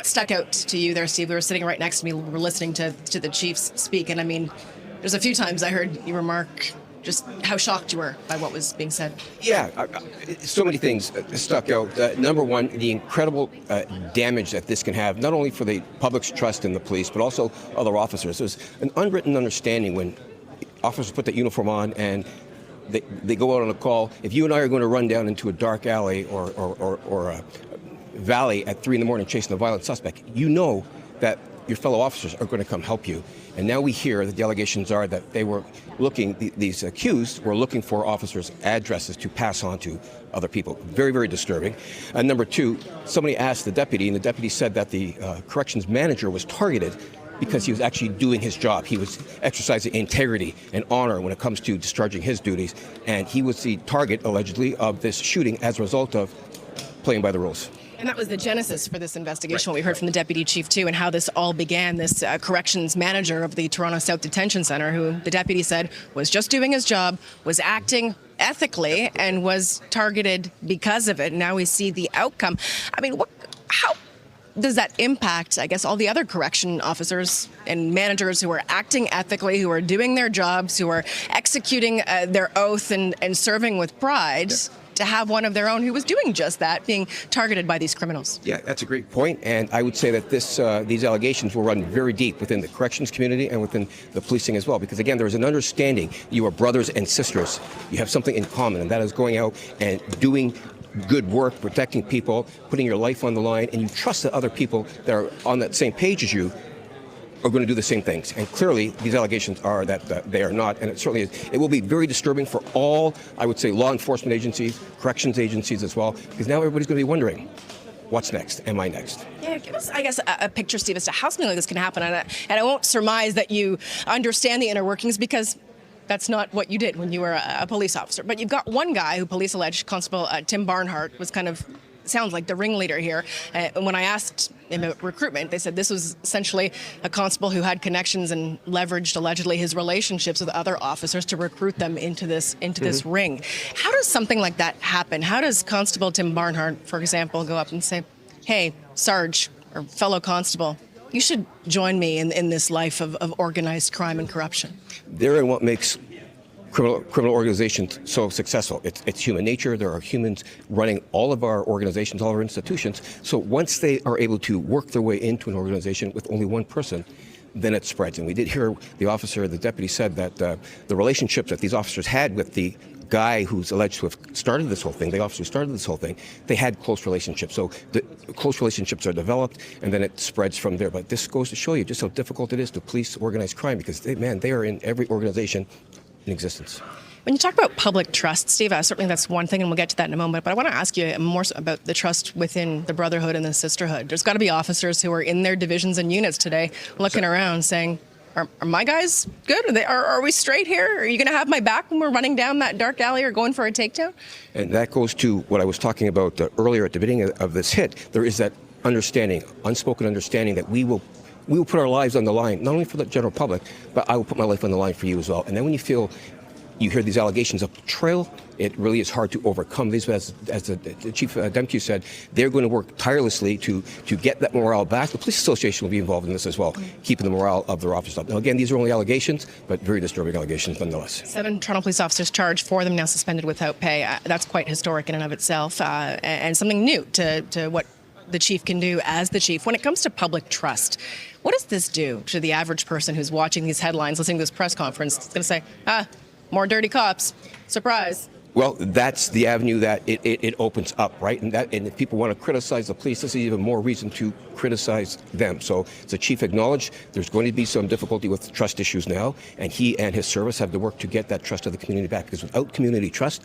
What stuck out to you there, Steve? We were sitting right next to me. We were listening to the Chiefs speak. And I mean, there's a few times I heard you remark just how shocked you were by what was being said. Yeah, so many things stuck out. Number one, the incredible damage that this can have, not only for the public's trust in the police, but also other officers. There's an unwritten understanding when officers put that uniform on and they go out on a call. If you and I are going to run down into a dark alley or a valley at 3 a.m. chasing a violent suspect, you know that your fellow officers are going to come help you. And now we hear that the allegations are that they were these accused were looking for officers' addresses to pass on to other people. Very, very disturbing. And number two, somebody asked the deputy, and the deputy said that the corrections manager was targeted because he was actually doing his job. He was exercising integrity and honor when it comes to discharging his duties. And he was the target, allegedly, of this shooting as a result of playing by the rules. And that was the genesis for this investigation, what we heard from the deputy chief, too, and how this all began. This corrections manager of the Toronto South Detention Centre, who the deputy said was just doing his job, was acting ethically, and was targeted because of it. Now we see the outcome. I mean, how does that impact, I guess, all the other correction officers and managers who are acting ethically, who are doing their jobs, who are executing their oath and serving with pride? Yeah. To have one of their own who was doing just that, being targeted by these criminals. Yeah, that's a great point. And I would say that these allegations will run very deep within the corrections community and within the policing as well. Because again, there is an understanding you are brothers and sisters. You have something in common, and that is going out and doing good work, protecting people, putting your life on the line, and you trust that other people that are on that same page as you are going to do the same things. And clearly, these allegations are that they are not. And it certainly is. It will be very disturbing for all, I would say, law enforcement agencies, corrections agencies as well, because now everybody's going to be wondering, what's next? Am I next? Yeah, give us, I guess, a picture, Steve, as to how something like this can happen. And I won't surmise that you understand the inner workings, because that's not what you did when you were a police officer. But you've got one guy who police alleged, Constable Tim Barnhart, was kind of sounds like the ringleader here. When I asked him about recruitment, they said this was essentially a constable who had connections and leveraged allegedly his relationships with other officers to recruit them into this ring. How does something like that happen? How does Constable Tim Barnhart, for example, go up and say, "Hey, Sarge or fellow constable, you should join me in this life of organized crime and corruption"? Therein what makes criminal organizations so successful. It's human nature. There are humans running all of our organizations, all our institutions. So once they are able to work their way into an organization with only one person, then it spreads. And we did hear the deputy said that the relationships that these officers had with the guy who's alleged to have started this whole thing, the officer who started this whole thing, they had close relationships. So the close relationships are developed, and then it spreads from there. But this goes to show you just how difficult it is to police organized crime, because they are in every organization in existence. When you talk about public trust, Steve, certainly that's one thing, and we'll get to that in a moment, but I want to ask you more about the trust within the brotherhood and the sisterhood. There's got to be officers who are in their divisions and units today looking around saying, are my guys good? Are we straight here? Are you going to have my back when we're running down that dark alley or going for a takedown? And that goes to what I was talking about earlier at the beginning of this hit. There is that understanding, unspoken understanding, that we will put our lives on the line, not only for the general public, but I will put my life on the line for you as well. And then when you hear these allegations of betrayal, it really is hard to overcome these. As the Chief Demke said, they're going to work tirelessly to get that morale back. The Police Association will be involved in this as well, keeping the morale of their officers up. Now, again, these are only allegations, but very disturbing allegations nonetheless. 7 Toronto police officers charged, 4 of them now suspended without pay. That's quite historic in and of itself, and something new to what the chief can do as the chief. When it comes to public trust, what does this do to the average person who's watching these headlines, listening to this press conference? It's going to say, more dirty cops. Surprise. Well, that's the avenue that it opens up, right? And if people want to criticize the police, this is even more reason to criticize them. So as the chief acknowledged, there's going to be some difficulty with trust issues now, and he and his service have to work to get that trust of the community back, because without community trust,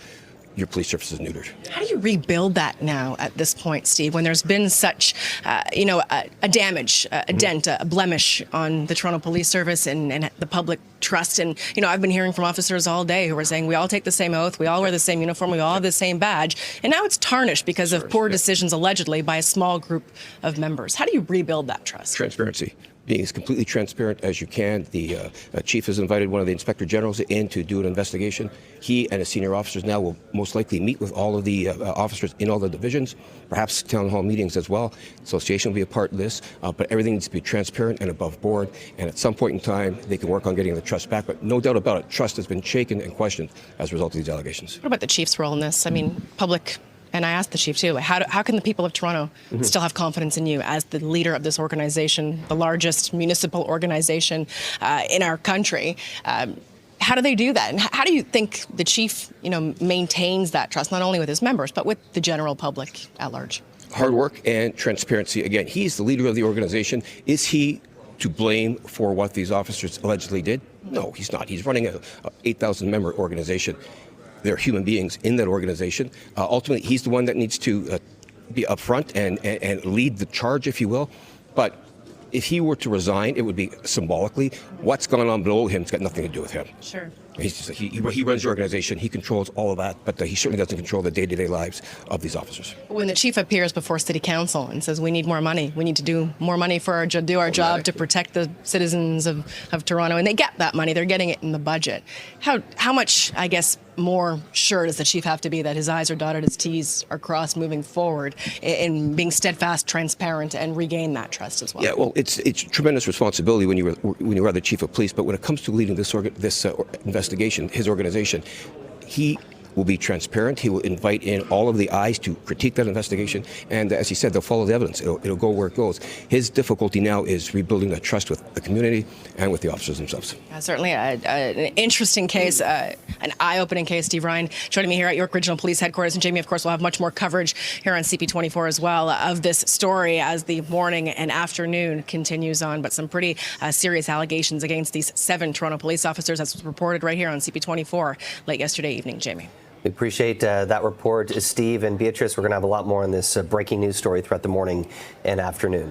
your police service is neutered. How do you rebuild that now at this point, Steve, when there's been such, a damage, a dent, a blemish on the Toronto Police Service and the public trust? And, I've been hearing from officers all day who are saying we all take the same oath, we all wear the same uniform, we all have the same badge. And now it's tarnished because of poor decisions allegedly by a small group of members. How do you rebuild that trust? Transparency. being as completely transparent as you can. The chief has invited one of the inspector generals in to do an investigation. He and his senior officers now will most likely meet with all of the officers in all the divisions, perhaps town hall meetings as well. Association will be a part of this, but everything needs to be transparent and above board. And at some point in time, they can work on getting the trust back. But no doubt about it, trust has been shaken and questioned as a result of these allegations. What about the chief's role in this? I mean, public. And I asked the chief, too, how can the people of Toronto still have confidence in you as the leader of this organization, the largest municipal organization in our country? How do they do that? And how do you think the chief, maintains that trust, not only with his members, but with the general public at large? Hard work and transparency. Again, he's the leader of the organization. Is he to blame for what these officers allegedly did? No, he's not. He's running a 8,000-member organization. There are human beings in that organization. Ultimately, he's the one that needs to be upfront and lead the charge, if you will. But if he were to resign, it would be symbolically. What's gone on below him has got nothing to do with him. Sure. He runs the organization. He controls all of that, but he certainly doesn't control the day-to-day lives of these officers. When the chief appears before City Council and says, we need more money, we need to do more money for do our job to protect the citizens of Toronto, and they get that money, they're getting it in the budget. How much, I guess, more sure does the chief have to be that his I's are dotted, his T's are crossed moving forward in being steadfast, transparent, and regain that trust as well? Yeah, well, it's tremendous responsibility when you are the chief of police, but when it comes to leading this investigation, his organization, he will be transparent. He will invite in all of the eyes to critique that investigation. And as he said, they'll follow the evidence. It'll go where it goes. His difficulty now is rebuilding that trust with the community and with the officers themselves. Certainly an interesting case, an eye-opening case. Steve Ryan joining me here at York Regional Police Headquarters. And Jamie, of course, will have much more coverage here on CP24 as well of this story as the morning and afternoon continues on. But some pretty serious allegations against these 7 Toronto police officers, as was reported right here on CP24 late yesterday evening. Jamie. We appreciate that report, Steve and Beatrice. We're going to have a lot more on this breaking news story throughout the morning and afternoon.